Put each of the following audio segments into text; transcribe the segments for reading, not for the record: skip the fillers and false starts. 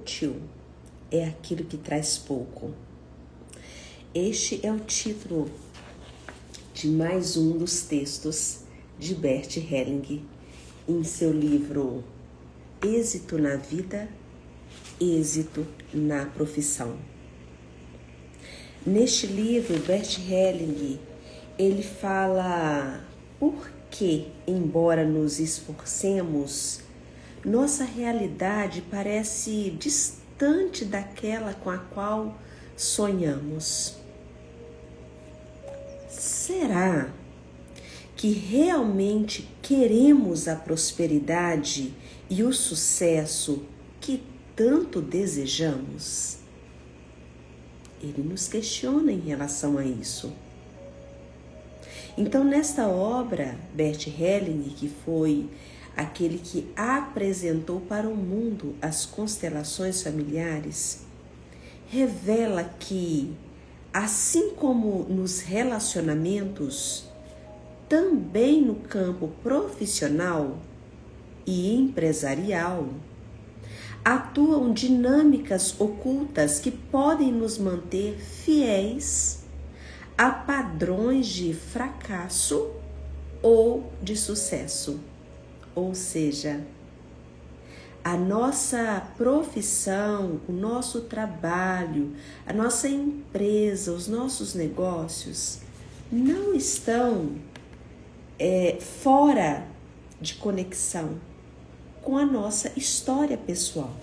inútil é aquilo que traz pouco. Este é o título de mais um dos textos de Bert Helling em seu livro Êxito na Vida, Êxito na Profissão. Neste livro, Bert Helling, ele fala por que, embora nos esforcemos, nossa realidade parece distante daquela com a qual sonhamos. Será que realmente queremos a prosperidade e o sucesso que tanto desejamos? Ele nos questiona em relação a isso. Então, nesta obra, Bert Helling, que foi aquele que apresentou para o mundo as constelações familiares, revela que, assim como nos relacionamentos, também no campo profissional e empresarial, atuam dinâmicas ocultas que podem nos manter fiéis a padrões de fracasso ou de sucesso. Ou seja, a nossa profissão, o nosso trabalho, a nossa empresa, os nossos negócios não estão fora de conexão com a nossa história pessoal.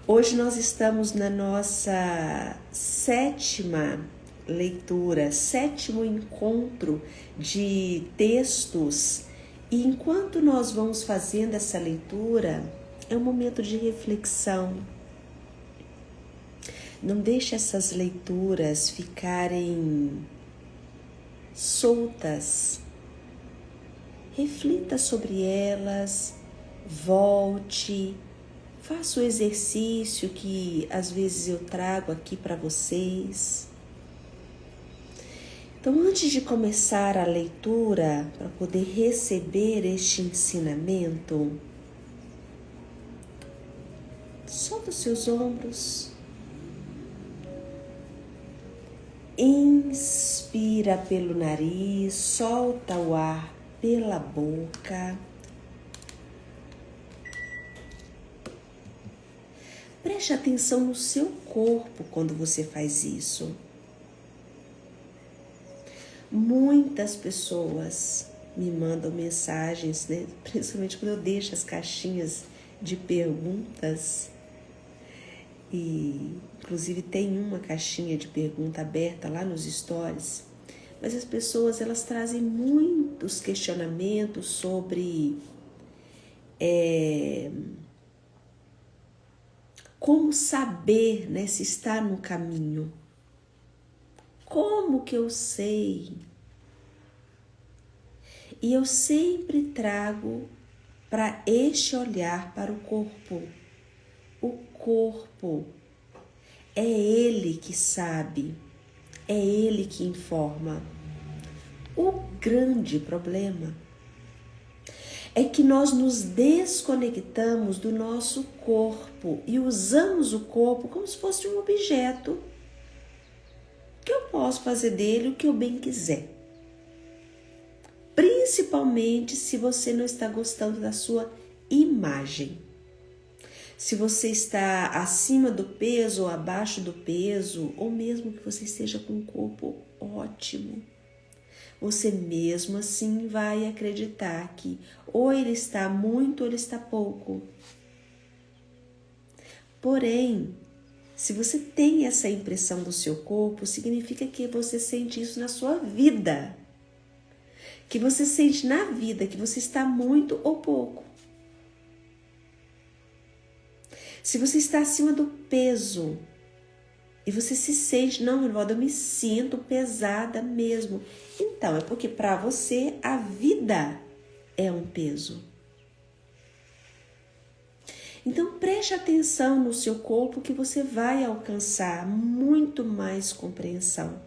Hoje nós estamos na nossa sétima leitura, sétimo encontro de textos, e enquanto nós vamos fazendo essa leitura, é um momento de reflexão. Não deixe essas leituras ficarem soltas. Reflita sobre elas, volte, faça o exercício que às vezes eu trago aqui para vocês. Então, antes de começar a leitura, para poder receber este ensinamento, solta os seus ombros. Inspira pelo nariz, solta o ar pela boca. Preste atenção no seu corpo quando você faz isso. Muitas pessoas me mandam mensagens, né? Principalmente quando eu deixo as caixinhas de perguntas. E, inclusive, tem uma caixinha de pergunta aberta lá nos stories. Mas as pessoas, elas trazem muitos questionamentos sobre como saber, né, se está no caminho. Como que eu sei? E eu sempre trago para este olhar para o corpo. O corpo é ele que sabe, é ele que informa. O grande problema é que nós nos desconectamos do nosso corpo e usamos o corpo como se fosse um objeto que eu posso fazer dele o que eu bem quiser. Principalmente se você não está gostando da sua imagem. Se você está acima do peso ou abaixo do peso, ou mesmo que você esteja com um corpo ótimo, você mesmo assim vai acreditar que ou ele está muito ou ele está pouco. Porém, se você tem essa impressão do seu corpo, significa que você sente isso na sua vida. Que você sente na vida que você está muito ou pouco. Se você está acima do peso e você se sente, não, Evaldo, eu me sinto pesada mesmo. Então, é porque para você a vida é um peso. Então, preste atenção no seu corpo que você vai alcançar muito mais compreensão.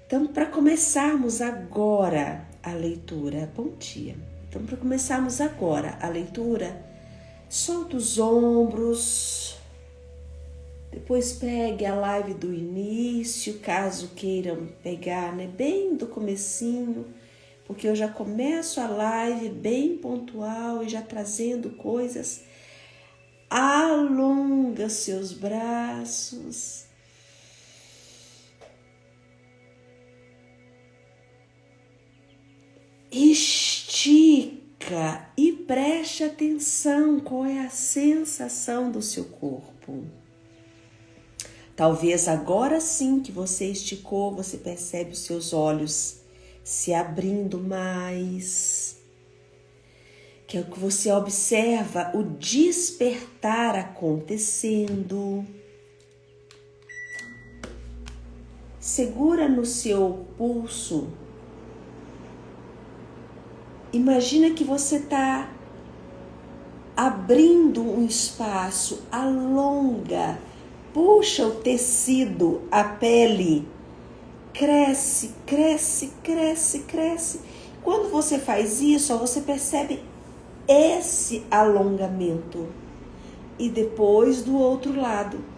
Então, para começarmos agora a leitura, bom dia. Então, para começarmos agora a leitura, solta os ombros, depois pegue a live do início, caso queiram pegar, né, bem do comecinho, porque eu já começo a live bem pontual e já trazendo coisas. Alonga seus braços. Estica e preste atenção qual é a sensação do seu corpo. Talvez agora sim que você esticou, você percebe os seus olhos se abrindo mais. Que é o que você observa o despertar acontecendo. Segura no seu pulso. Imagina que você está abrindo um espaço, alonga, puxa o tecido, a pele, cresce, cresce, cresce, cresce. Quando você faz isso, você percebe esse alongamento. E depois do outro lado.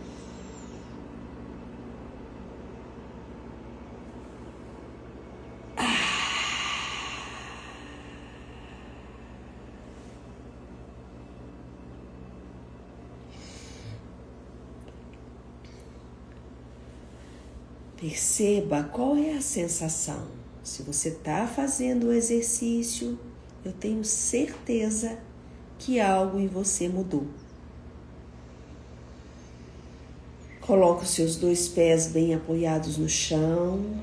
Perceba qual é a sensação. Se você está fazendo o exercício, eu tenho certeza que algo em você mudou. Coloque os seus 2 pés bem apoiados no chão.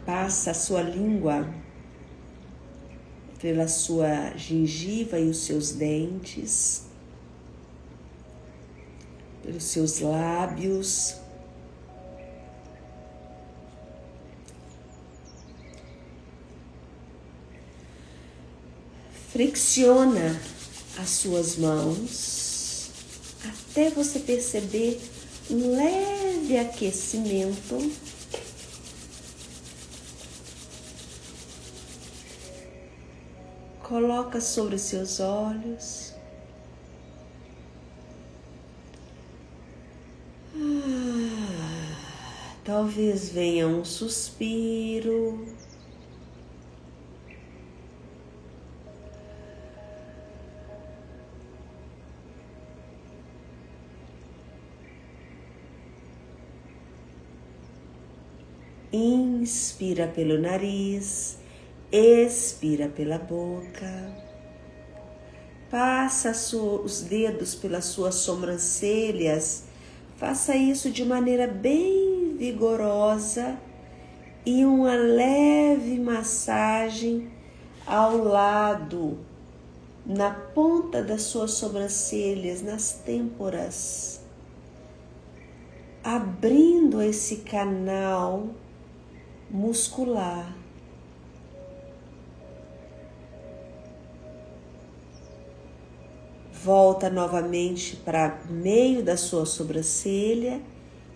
Passa a sua língua pela sua gengiva e os seus dentes, pelos seus lábios. Flexiona as suas mãos até você perceber um leve aquecimento. Coloca sobre os seus olhos. Talvez venha um suspiro. Inspira pelo nariz, expira pela boca. Passa os dedos pelas suas sobrancelhas. Faça isso de maneira bem vigorosa e uma leve massagem ao lado, na ponta das suas sobrancelhas, nas têmporas, abrindo esse canal muscular. Volta novamente para o meio da sua sobrancelha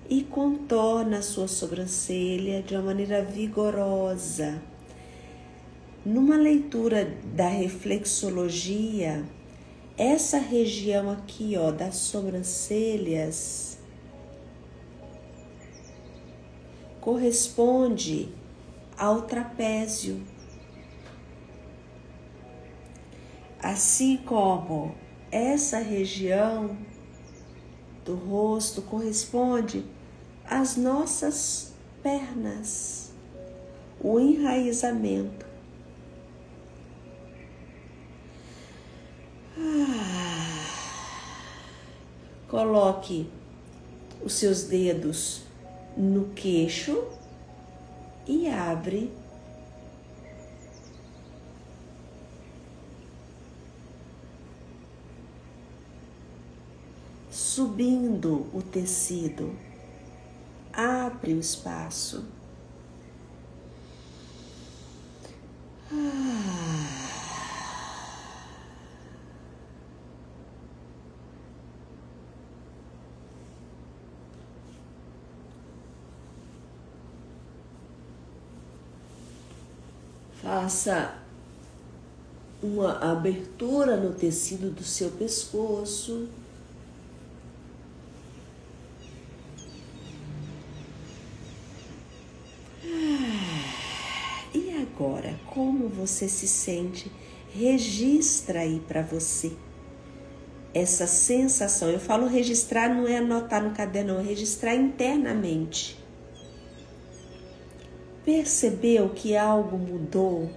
e contorna a sua sobrancelha de uma maneira vigorosa. Numa leitura da reflexologia, essa região aqui, ó, das sobrancelhas corresponde ao trapézio. Assim como essa região do rosto corresponde às nossas pernas, o enraizamento. Coloque os seus dedos no queixo e abre. Subindo o tecido, abre o espaço. Faça uma abertura no tecido do seu pescoço. E agora, como você se sente? Registra aí para você essa sensação. Eu falo registrar, não é anotar no caderno, é registrar internamente. Percebeu que algo mudou?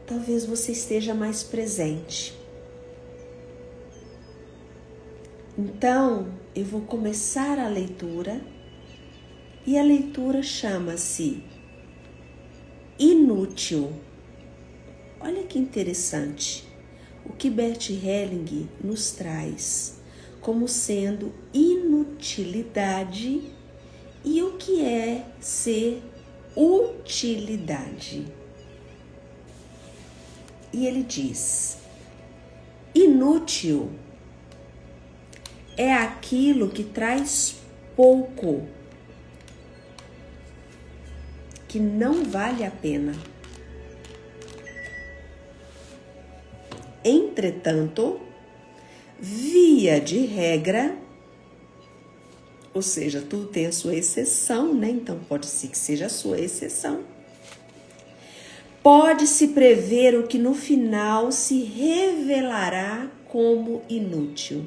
Talvez você esteja mais presente. Então, eu vou começar a leitura e a leitura chama-se Inútil. Olha que interessante. O que Bert Helling nos traz como sendo inutilidade e o que é ser utilidade. E ele diz: inútil é aquilo que traz pouco, que não vale a pena. Entretanto, via de regra, ou seja, tudo tem a sua exceção, né? Então pode ser que seja a sua exceção. Pode-se prever o que no final se revelará como inútil.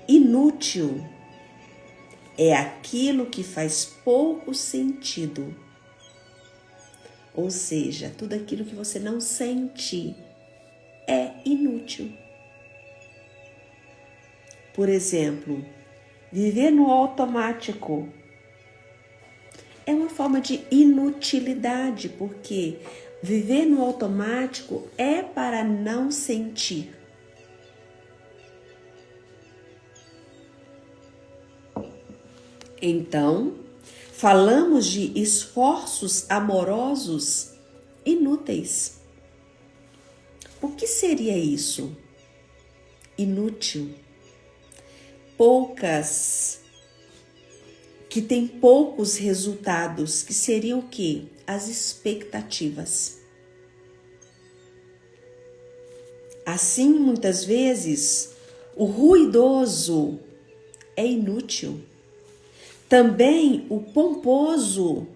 Inútil é aquilo que faz pouco sentido. Ou seja, tudo aquilo que você não sente é inútil. Por exemplo, viver no automático é uma forma de inutilidade, porque viver no automático é para não sentir. Então, falamos de esforços amorosos inúteis. O que seria isso? Inútil. Que tem poucos resultados, que seriam o quê? As expectativas. Assim, muitas vezes, o ruidoso é inútil. Também o pomposo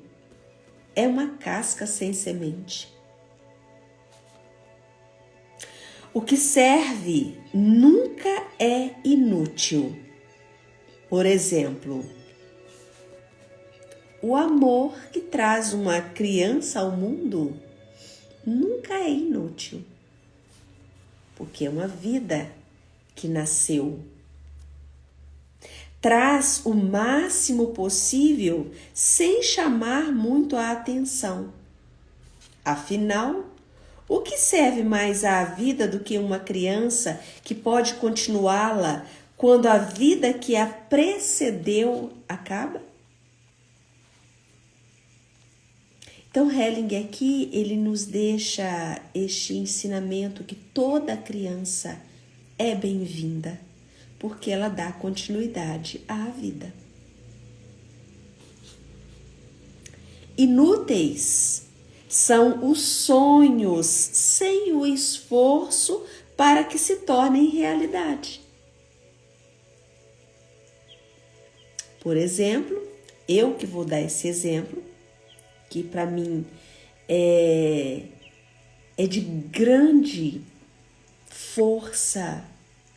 é uma casca sem semente. O que serve nunca é inútil. Por exemplo, o amor que traz uma criança ao mundo nunca é inútil, porque é uma vida que nasceu. Traz o máximo possível sem chamar muito a atenção. Afinal, o que serve mais à vida do que uma criança que pode continuá-la quando a vida que a precedeu acaba? Então, Helling aqui, ele nos deixa este ensinamento que toda criança é bem-vinda, porque ela dá continuidade à vida. Inúteis são os sonhos sem o esforço para que se tornem realidade. Por exemplo, eu que vou dar esse exemplo, que para mim é de grande força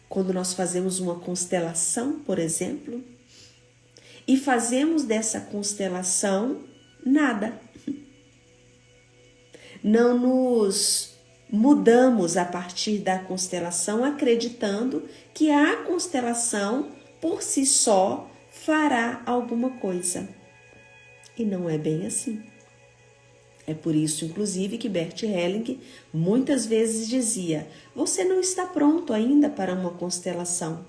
quando nós fazemos uma constelação, por exemplo, e fazemos dessa constelação nada. Não nos mudamos a partir da constelação acreditando que a constelação por si só fará alguma coisa. E não é bem assim. É por isso, inclusive, que Bert Helling muitas vezes dizia: você não está pronto ainda para uma constelação.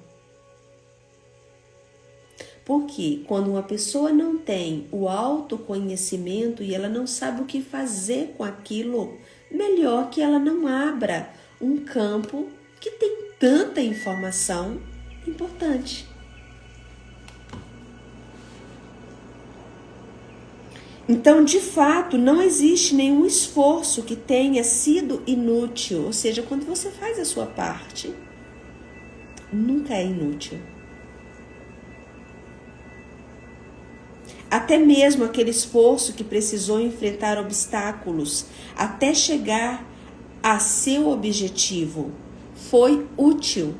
Porque quando uma pessoa não tem o autoconhecimento e ela não sabe o que fazer com aquilo, melhor que ela não abra um campo que tem tanta informação importante. Então, de fato, não existe nenhum esforço que tenha sido inútil. Ou seja, quando você faz a sua parte, nunca é inútil. Até mesmo aquele esforço que precisou enfrentar obstáculos até chegar a seu objetivo foi útil.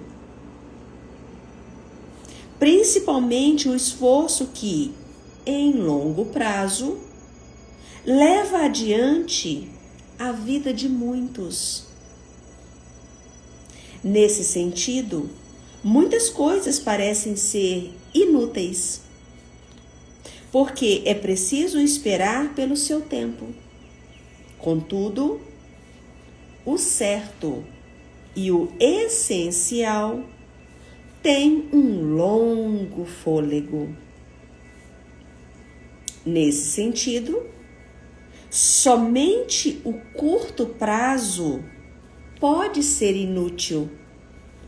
Principalmente o esforço que, em longo prazo, leva adiante a vida de muitos. Nesse sentido, muitas coisas parecem ser inúteis, porque é preciso esperar pelo seu tempo. Contudo, o certo e o essencial tem um longo fôlego. Nesse sentido, somente o curto prazo pode ser inútil.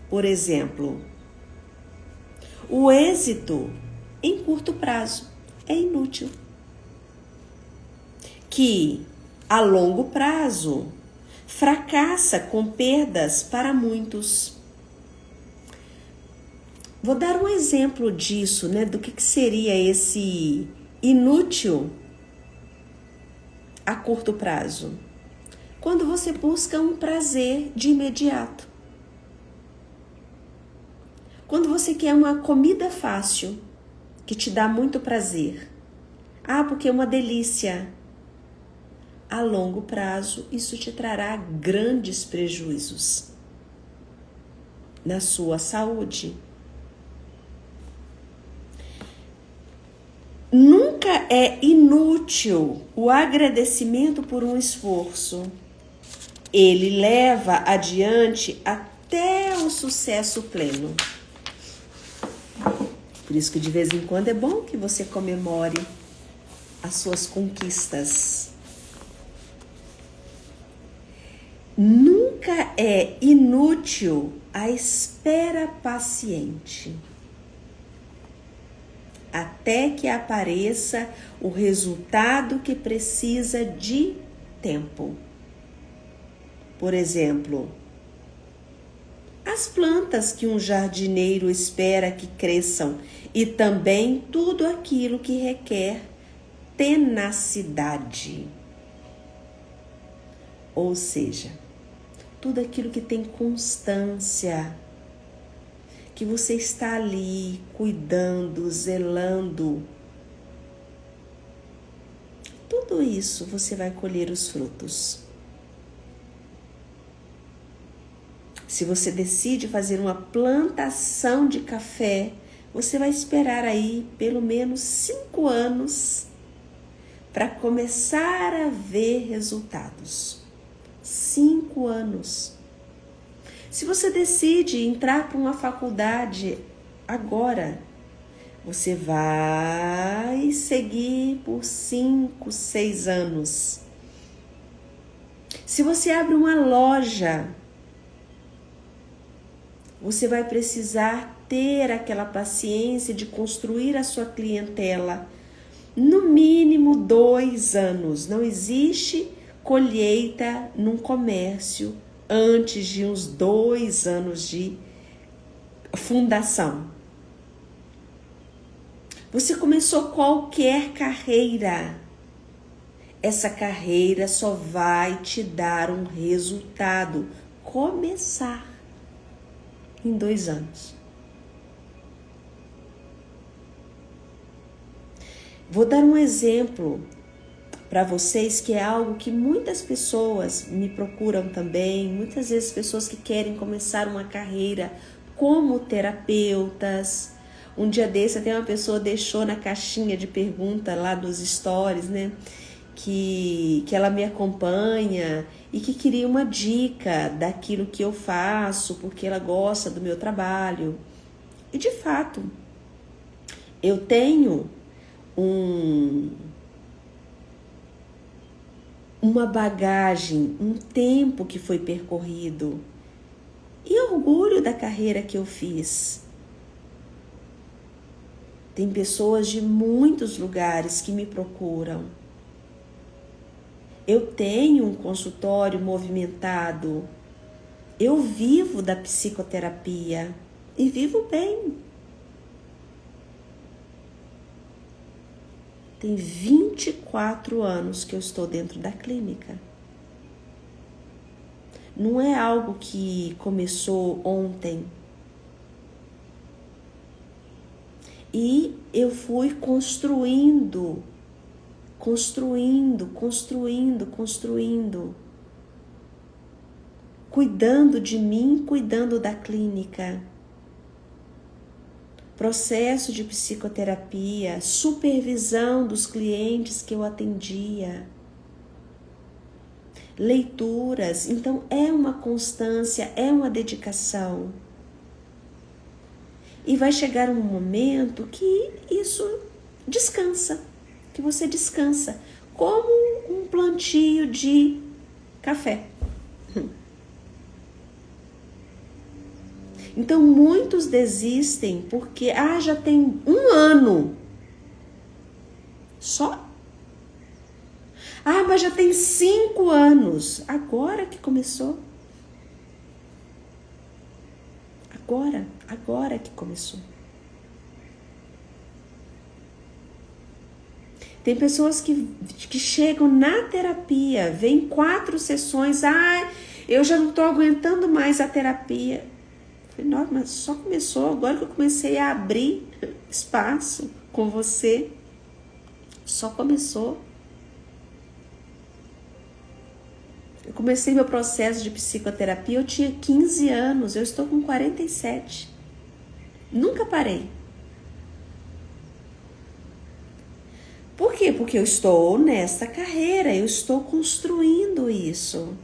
Por exemplo, o êxito em curto prazo é inútil. Que, a longo prazo, fracassa com perdas para muitos. Vou dar um exemplo disso, do que seria esse inútil a curto prazo. Quando você busca um prazer de imediato. Quando você quer uma comida fácil, que te dá muito prazer. Porque é uma delícia. A longo prazo, isso te trará grandes prejuízos na sua saúde. Nunca é inútil o agradecimento por um esforço. Ele leva adiante até o sucesso pleno. Por isso que de vez em quando é bom que você comemore as suas conquistas. Nunca é inútil a espera paciente, até que apareça o resultado que precisa de tempo. Por exemplo, as plantas que um jardineiro espera que cresçam e também tudo aquilo que requer tenacidade. Ou seja, tudo aquilo que tem constância, que você está ali cuidando, zelando. Tudo isso você vai colher os frutos. Se você decide fazer uma plantação de café, você vai esperar aí pelo menos 5 anos para começar a ver resultados. 5 anos. Se você decide entrar para uma faculdade agora, você vai seguir por 5, 6 anos. Se você abre uma loja, você vai precisar ter aquela paciência de construir a sua clientela. No mínimo 2 anos. Não existe colheita num comércio antes de uns 2 anos de fundação. Você começou qualquer carreira. Essa carreira só vai te dar um resultado. Começar em 2 anos. Vou dar um exemplo para vocês que é algo que muitas pessoas me procuram também, muitas vezes pessoas que querem começar uma carreira como terapeutas. Um dia desse até uma pessoa deixou na caixinha de pergunta lá dos stories, que ela me acompanha e que queria uma dica daquilo que eu faço, porque ela gosta do meu trabalho. E de fato, eu tenho uma bagagem, um tempo que foi percorrido e orgulho da carreira que eu fiz. Tem pessoas de muitos lugares que me procuram Eu tenho um consultório movimentado. Eu vivo da psicoterapia e vivo bem. Tem 24 anos que eu estou dentro da clínica. Não é algo que começou ontem. E eu fui construindo, cuidando de mim, cuidando da clínica. Processo de psicoterapia, supervisão dos clientes que eu atendia, leituras. Então é uma constância, é uma dedicação. E vai chegar um momento que isso descansa, que você descansa, como um plantio de café. Então muitos desistem porque já tem 1 ano. Só? Mas já tem 5 anos. Agora que começou. Agora que começou. Tem pessoas que chegam na terapia, vem 4 sessões, eu já não estou aguentando mais a terapia. Falei, nossa, mas só começou, agora que eu comecei a abrir espaço com você. Só começou. Eu comecei meu processo de psicoterapia, eu tinha 15 anos, eu estou com 47. Nunca parei. Por quê? Porque eu estou nessa carreira, eu estou construindo isso.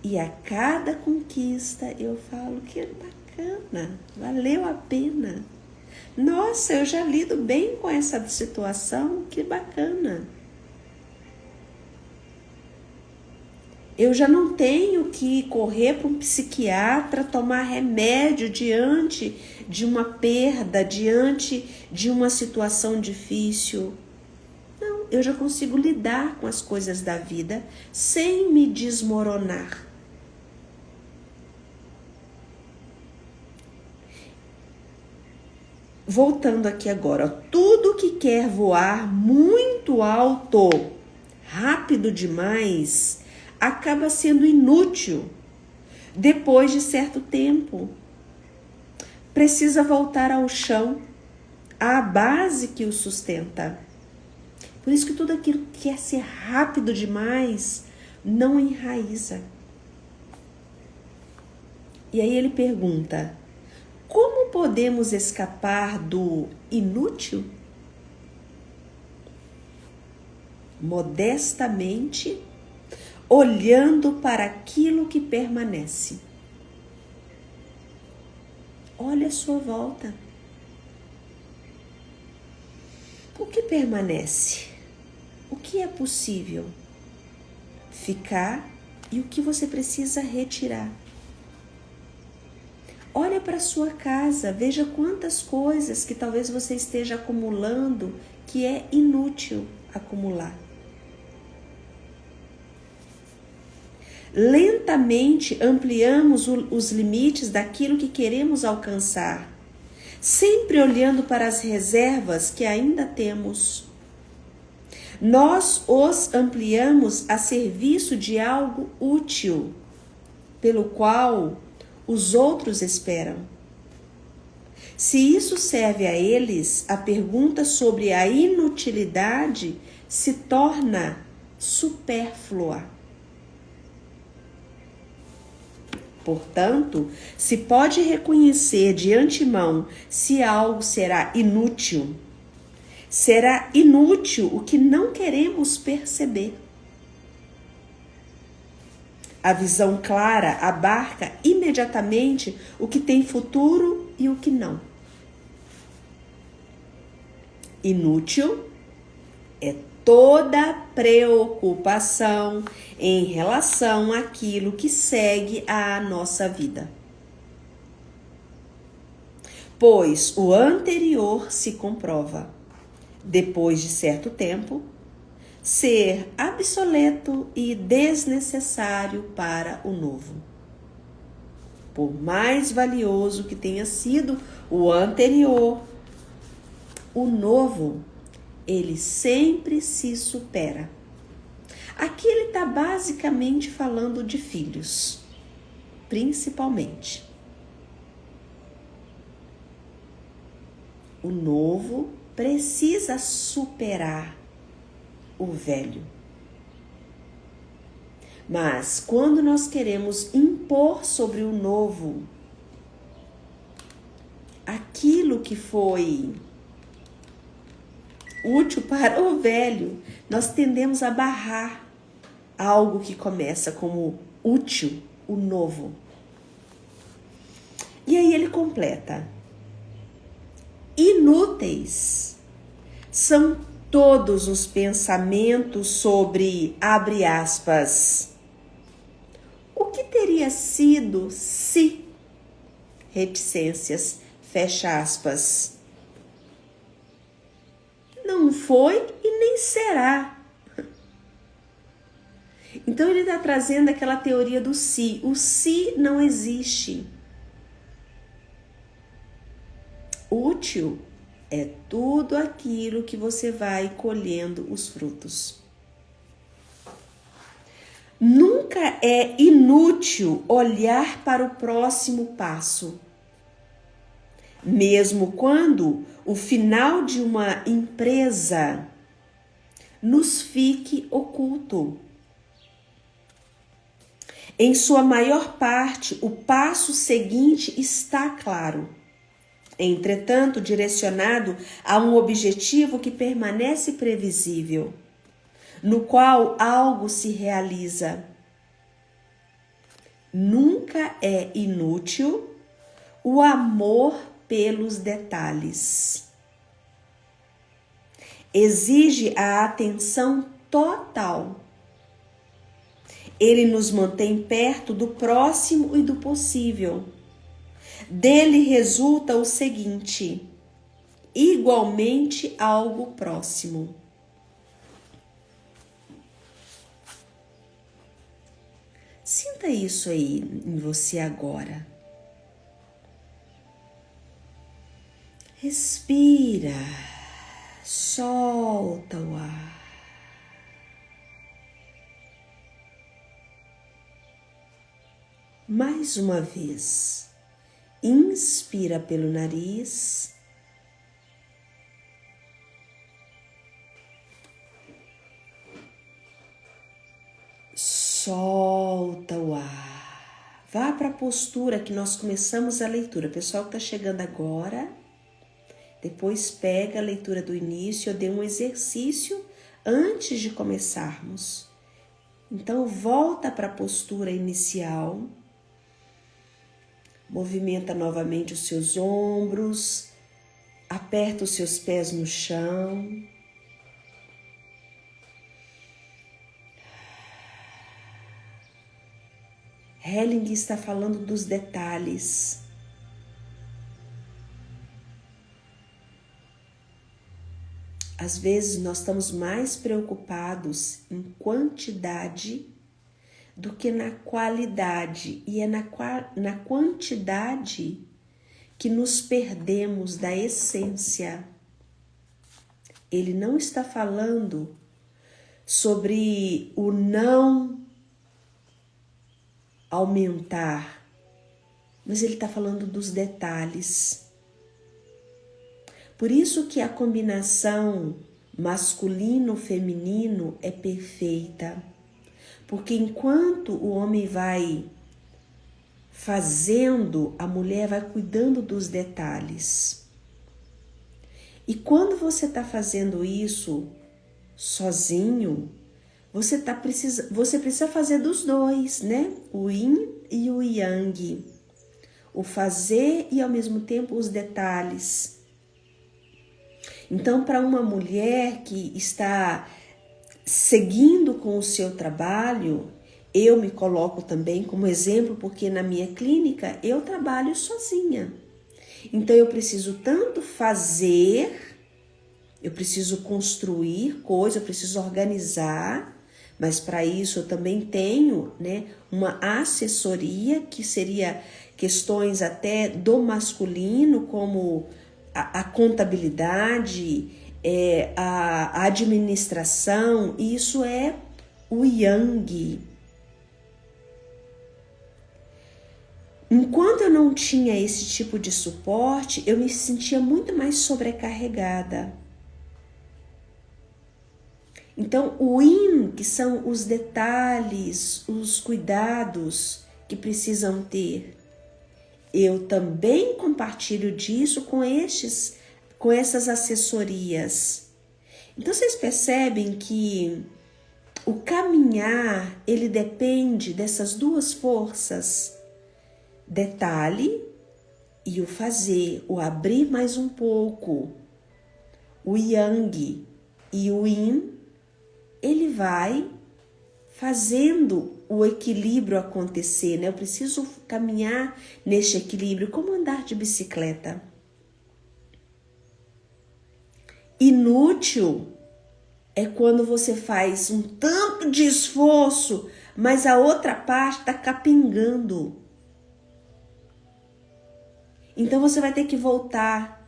E a cada conquista eu falo que bacana, valeu a pena. Nossa, eu já lido bem com essa situação, que bacana. Eu já não tenho que correr para um psiquiatra, tomar remédio diante de uma perda, diante de uma situação difícil. Não, eu já consigo lidar com as coisas da vida sem me desmoronar. Voltando aqui agora, tudo que quer voar muito alto, rápido demais, acaba sendo inútil depois de certo tempo. Precisa voltar ao chão, à base que o sustenta. Por isso que tudo aquilo que quer ser rápido demais não enraiza. E aí ele pergunta: como podemos escapar do inútil? Modestamente, olhando para aquilo que permanece. Olha a sua volta. O que permanece? O que é possível ficar e o que você precisa retirar? Olha para a sua casa, veja quantas coisas que talvez você esteja acumulando que é inútil acumular. Lentamente ampliamos os limites daquilo que queremos alcançar, sempre olhando para as reservas que ainda temos. Nós os ampliamos a serviço de algo útil, pelo qual os outros esperam. Se isso serve a eles, a pergunta sobre a inutilidade se torna supérflua. Portanto, se pode reconhecer de antemão se algo será inútil. Será inútil o que não queremos perceber. A visão clara abarca imediatamente o que tem futuro e o que não. Inútil é toda preocupação em relação àquilo que segue à nossa vida. Pois o anterior se comprova. depois de certo tempo, ser obsoleto e desnecessário para o novo. Por mais valioso que tenha sido o anterior, o novo, ele sempre se supera. Aqui ele está basicamente falando de filhos, principalmente. O novo precisa superar o velho. Mas quando nós queremos impor sobre o novo aquilo que foi útil para o velho, nós tendemos a barrar algo que começa como útil, o novo. E aí ele completa: inúteis são todos os pensamentos sobre, abre aspas, o que teria sido se, reticências, fecha aspas, não foi e nem será. Então ele está trazendo aquela teoria do se. O se não existe. Útil é tudo aquilo que você vai colhendo os frutos. Nunca é inútil olhar para o próximo passo. Mesmo quando o final de uma empresa nos fique oculto. Em sua maior parte, o passo seguinte está claro. Entretanto, direcionado a um objetivo que permanece previsível, no qual algo se realiza. Nunca é inútil o amor pelos detalhes. Exige a atenção total. Ele nos mantém perto do próximo e do possível. Dele resulta o seguinte: igualmente algo próximo. Sinta isso aí em você agora. Respira, solta o ar. Mais uma vez, inspira pelo nariz. Solta o ar. Vá para a postura que nós começamos a leitura. Pessoal que está chegando agora, depois pega a leitura do início. Eu dei um exercício antes de começarmos. Então, volta para a postura inicial. Movimenta novamente os seus ombros. Aperta os seus pés no chão. Helling está falando dos detalhes. Às vezes nós estamos mais preocupados em quantidade do que na qualidade. E é na quantidade que nos perdemos da essência. Ele não está falando sobre o não aumentar, mas ele está falando dos detalhes. Por isso que a combinação masculino-feminino é perfeita, porque enquanto o homem vai fazendo, a mulher vai cuidando dos detalhes. E quando você está fazendo isso sozinho, você precisa fazer dos dois, né? O yin e o yang. O fazer e ao mesmo tempo os detalhes. Então, para uma mulher que está seguindo com o seu trabalho, eu me coloco também como exemplo, porque na minha clínica eu trabalho sozinha. Então, eu preciso tanto fazer Eu preciso construir coisas, eu preciso organizar, mas para isso eu também tenho, né, uma assessoria que seria questões até do masculino, como a contabilidade, a administração. Isso é o yang. Enquanto eu não tinha esse tipo de suporte, eu me sentia muito mais sobrecarregada. Então, o yin, que são os detalhes, os cuidados que precisam ter, eu também compartilho disso com essas assessorias. Então, vocês percebem que o caminhar, ele depende dessas duas forças, detalhe e o fazer, o abrir mais um pouco. O yang e o yin, ele vai fazendo o equilíbrio acontecer, né? Eu preciso caminhar neste equilíbrio, como andar de bicicleta. Inútil é quando você faz um tanto de esforço, mas a outra parte está capengando. Então você vai ter que voltar.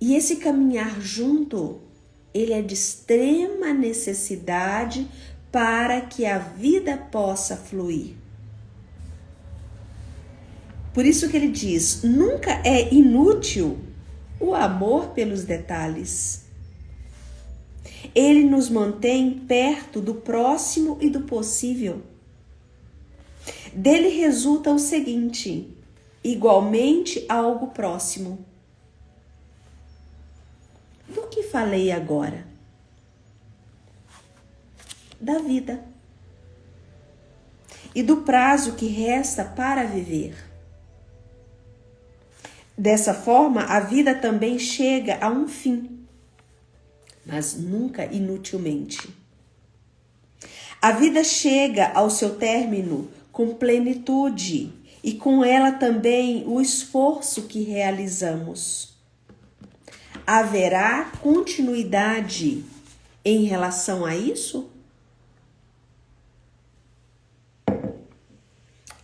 E esse caminhar junto, ele é de extrema necessidade para que a vida possa fluir. Por isso que ele diz, nunca é inútil o amor pelos detalhes. Ele nos mantém perto do próximo e do possível. Dele resulta o seguinte, igualmente algo próximo. Do que falei agora? Da vida. E do prazo que resta para viver. Dessa forma, a vida também chega a um fim, mas nunca inutilmente. A vida chega ao seu término com plenitude e com ela também o esforço que realizamos. Haverá continuidade em relação a isso?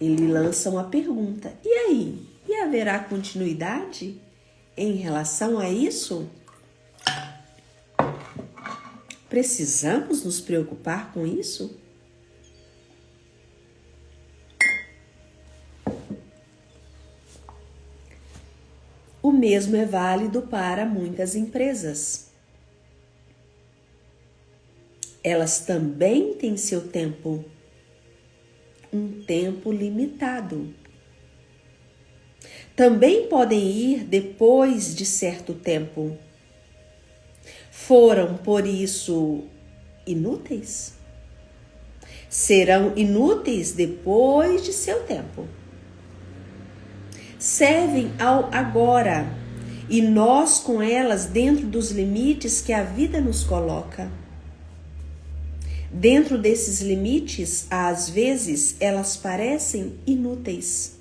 Ele lança uma pergunta. E aí? E haverá continuidade em relação a isso? Precisamos nos preocupar com isso? O mesmo é válido para muitas empresas. Elas também têm seu tempo, um tempo limitado. Também podem ir depois de certo tempo. Foram, por isso, inúteis? Serão inúteis depois de seu tempo. Servem ao agora e nós com elas dentro dos limites que a vida nos coloca. Dentro desses limites, às vezes, elas parecem inúteis.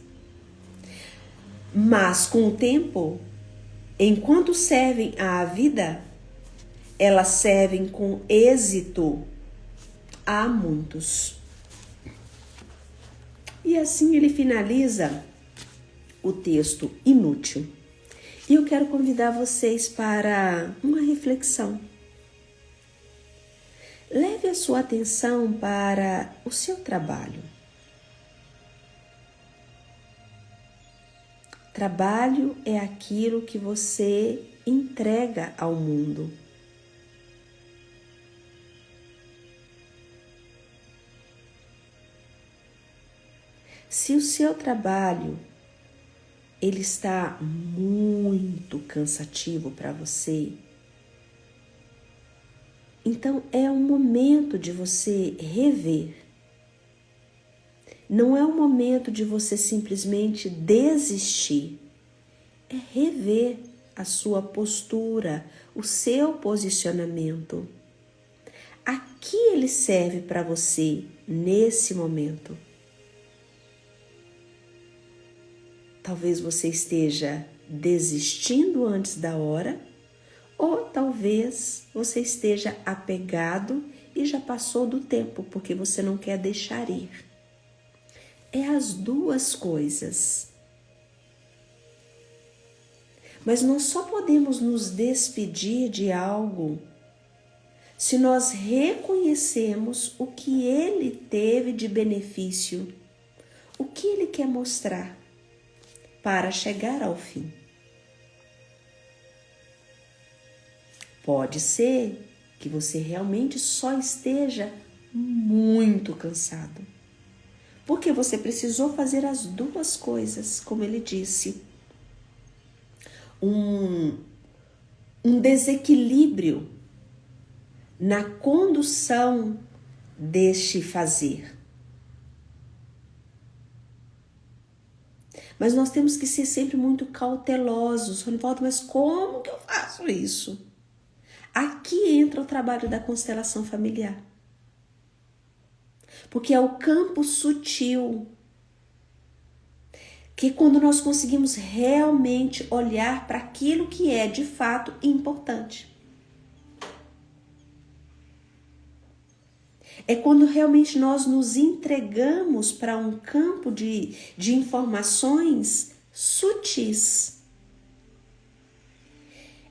Mas com o tempo, enquanto servem à vida, elas servem com êxito a muitos. E assim ele finaliza o texto inútil. E eu quero convidar vocês para uma reflexão. Leve a sua atenção para o seu trabalho. Trabalho é aquilo que você entrega ao mundo. Se o seu trabalho ele está muito cansativo para você, então é o momento de você rever. Não é o momento de você simplesmente desistir. É rever a sua postura, o seu posicionamento. A que ele serve para você nesse momento? Talvez você esteja desistindo antes da hora, Ou talvez você esteja apegado e já passou do tempo, porque você não quer deixar ir. É as duas coisas. Mas nós só podemos nos despedir de algo se nós reconhecemos o que ele teve de benefício, o que ele quer mostrar para chegar ao fim. Pode ser que você realmente só esteja muito cansado, porque você precisou fazer as duas coisas, como ele disse. Um desequilíbrio na condução deste fazer. Mas nós temos que ser sempre muito cautelosos. Ronivaldo, mas como que eu faço isso? Aqui entra o trabalho da constelação familiar. Porque é o campo sutil que quando nós conseguimos realmente olhar para aquilo que é de fato importante. É quando realmente nós nos entregamos para um campo de informações sutis.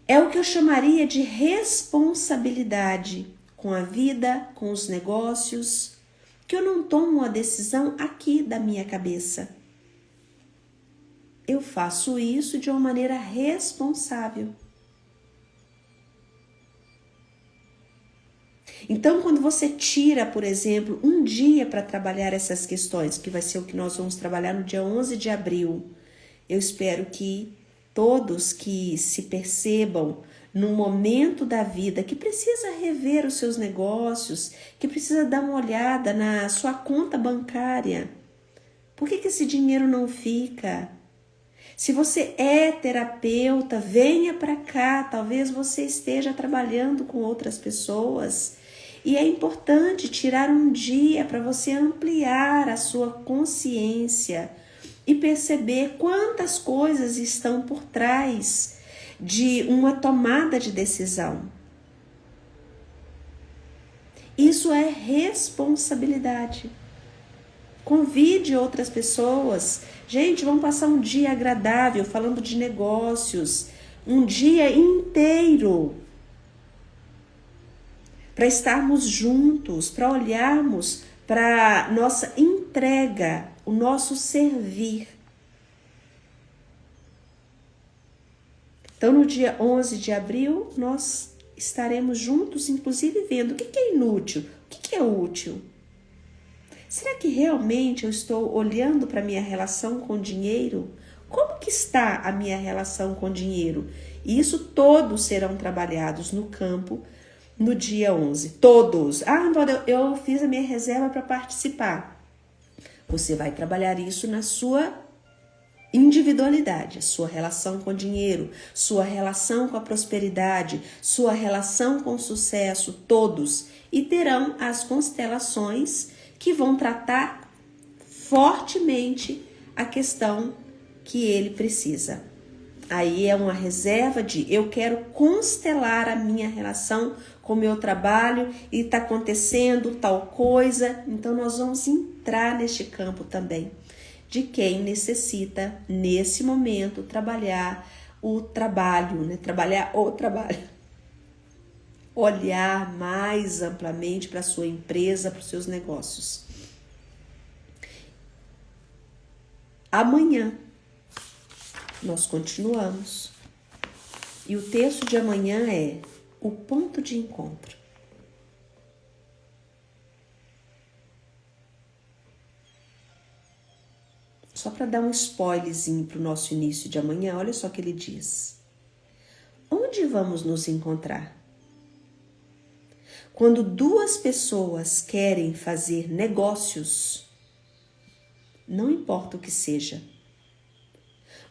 É o que eu chamaria de responsabilidade com a vida, com os negócios, que eu não tomo uma decisão aqui da minha cabeça. Eu faço isso de uma maneira responsável. Então, quando você tira, por exemplo, um dia para trabalhar essas questões, que vai ser o que nós vamos trabalhar no dia 11 de abril, eu espero que todos que se percebam num momento da vida que precisa rever os seus negócios, que precisa dar uma olhada na sua conta bancária. Por que esse dinheiro não fica? Se você é terapeuta, venha para cá, talvez você esteja trabalhando com outras pessoas. E é importante tirar um dia para você ampliar a sua consciência e perceber quantas coisas estão por trás de uma tomada de decisão. Isso é responsabilidade. Convide outras pessoas. Gente, vamos passar um dia agradável falando de negócios. Um dia inteiro. Para estarmos juntos, para olharmos para nossa entrega, o nosso servir. Então, no dia 11 de abril, nós estaremos juntos, inclusive vendo o que é inútil, o que é útil. Será que realmente eu estou olhando para a minha relação com o dinheiro? Como que está a minha relação com o dinheiro? E isso todos serão trabalhados no campo no dia 11. Todos. Eu fiz a minha reserva para participar. Você vai trabalhar isso na sua individualidade, a sua relação com o dinheiro, sua relação com a prosperidade, sua relação com o sucesso, todos. E terão as constelações que vão tratar fortemente a questão que ele precisa. Aí é uma reserva de eu quero constelar a minha relação com o meu trabalho e está acontecendo tal coisa. Então nós vamos entrar neste campo também de quem necessita nesse momento trabalhar o trabalho, né? Trabalhar o trabalho. Olhar mais amplamente para a sua empresa, para os seus negócios. Amanhã nós continuamos. E o texto de amanhã é o ponto de encontro. Só para dar um spoilerzinho para o nosso início de amanhã, olha só o que ele diz. Onde vamos nos encontrar? Quando duas pessoas querem fazer negócios, não importa o que seja,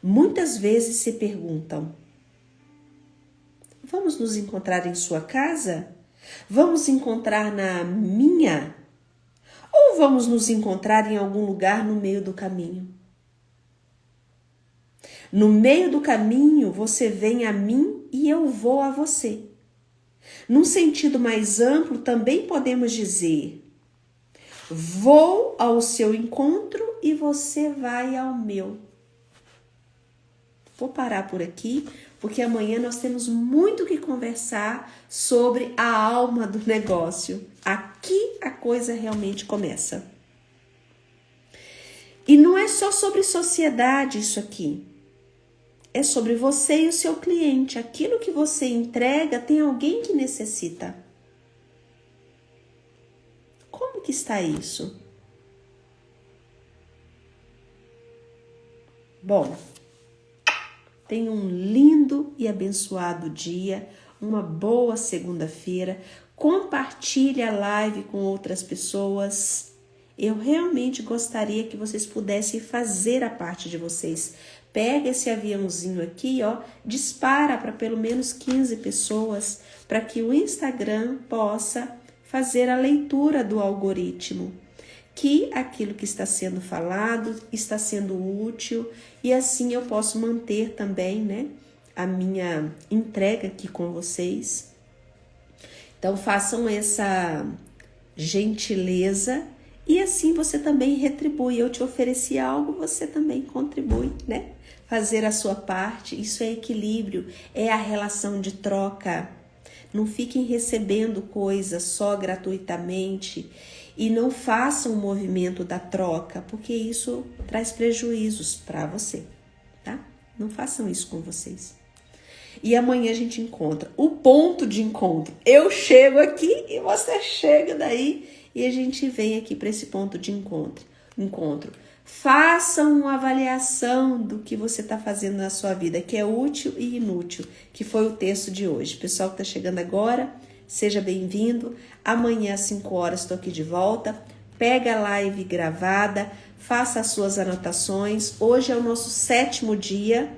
muitas vezes se perguntam: vamos nos encontrar em sua casa? Vamos encontrar na minha? Ou vamos nos encontrar em algum lugar no meio do caminho? No meio do caminho, você vem a mim e eu vou a você. Num sentido mais amplo, também podemos dizer: vou ao seu encontro e você vai ao meu. Vou parar por aqui, porque amanhã nós temos muito que conversar sobre a alma do negócio. Aqui a coisa realmente começa. E não é só sobre sociedade isso aqui. É sobre você e o seu cliente. Aquilo que você entrega tem alguém que necessita. Como que está isso? Bom, tenha um lindo e abençoado dia, uma boa segunda-feira. Compartilhe a live com outras pessoas. Eu realmente gostaria que vocês pudessem fazer a parte de vocês. Pega esse aviãozinho aqui, ó, dispara para pelo menos 15 pessoas, para que o Instagram possa fazer a leitura do algoritmo, que aquilo que está sendo falado está sendo útil, e assim eu posso manter também, né, a minha entrega aqui com vocês. Então façam essa gentileza e assim você também retribui. Eu te ofereci algo, você também contribui, né? Fazer a sua parte, isso é equilíbrio, é a relação de troca. Não fiquem recebendo coisas só gratuitamente e não façam o movimento da troca, porque isso traz prejuízos para você, tá? Não façam isso com vocês. E amanhã a gente encontra o ponto de encontro. Eu chego aqui e você chega daí e a gente vem aqui para esse ponto de encontro. Façam uma avaliação do que você está fazendo na sua vida, que é útil e inútil, que foi o texto de hoje. Pessoal que está chegando agora, seja bem-vindo. Amanhã às 5 horas estou aqui de volta. Pega a live gravada, faça as suas anotações. Hoje é o nosso 7º dia.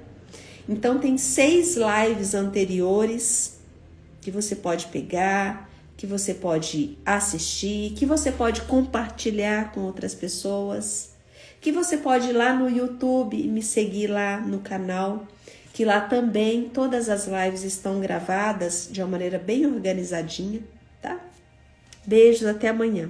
Então tem 6 lives anteriores que você pode pegar, que você pode assistir, que você pode compartilhar com outras pessoas, que você pode ir lá no YouTube e me seguir lá no canal, que lá também todas as lives estão gravadas de uma maneira bem organizadinha, tá? Beijos, até amanhã.